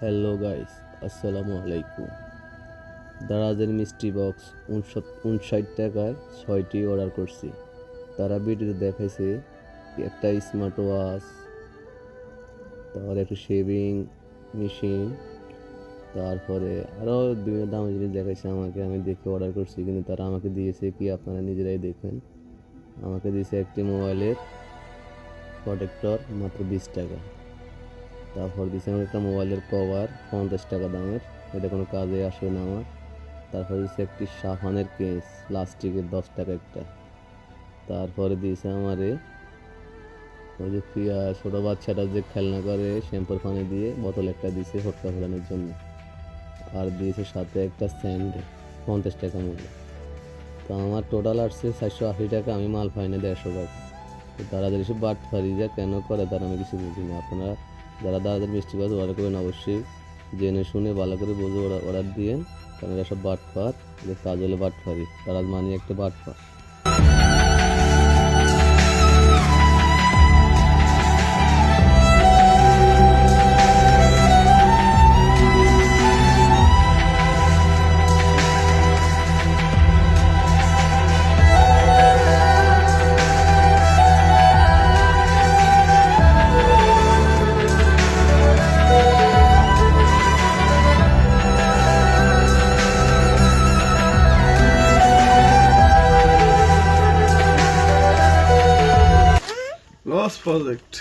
Hello guys, আসসালামু আলাইকুম। দারাজের মিষ্টি বক্স 59 টাকায় 6টি অর্ডার করছি। তারা ভিডিওতে দেখাইছে একটা স্মার্ট ওয়াচ, তারপরে একটা শেভিং মেশিন, তারপরে আরও বিভিন্ন দামি জিনিস দেখাইছে আমাকে। আমি দেখে অর্ডার করছি, কিন্তু তারা আমাকে দিয়েছে কি আপনারা নিজেরাই দেখেন। আমাকে দিয়েছে একটি মোবাইলের প্রোটেক্টর মাত্র 20 টাকা। তারপর দিয়েছে আমার একটা মোবাইলের কভার 50 টাকা দামের, এটা কোনো কাজে আসবে না আমার। তারপর দিয়েছে একটি সাবানের কেস প্লাস্টিকের 10 টাকা একটা। তারপরে দিয়েছে আমারে ওই যে ছোটো বাচ্চাটা যে খেলনা করে শ্যাম্পুর পানি দিয়ে বোতল একটা দিয়েছে ফটকা ফোলানোর জন্য। আর দিয়েছে সাথে একটা স্যান্ড 50 টাকা মূল্য। তো আমার টোটাল আসছে 480 টাকা। আমি মাল পাই না 150 টাকা। তো তারা যদি সব বাটপারি যা কেন করে তারা আমি কিছু বুঝি না। আপনারা যারা দাদাদের মিষ্টি বাস অর্ডার করবেন অবশ্যই জেনে শুনে ভালো করে বুঝে অর্ডার দিয়েন, কারণ এরা সব বাটপার, এদের কাজ হলো বাটপারি। তারা মানে একটা বাটপার। Lost project.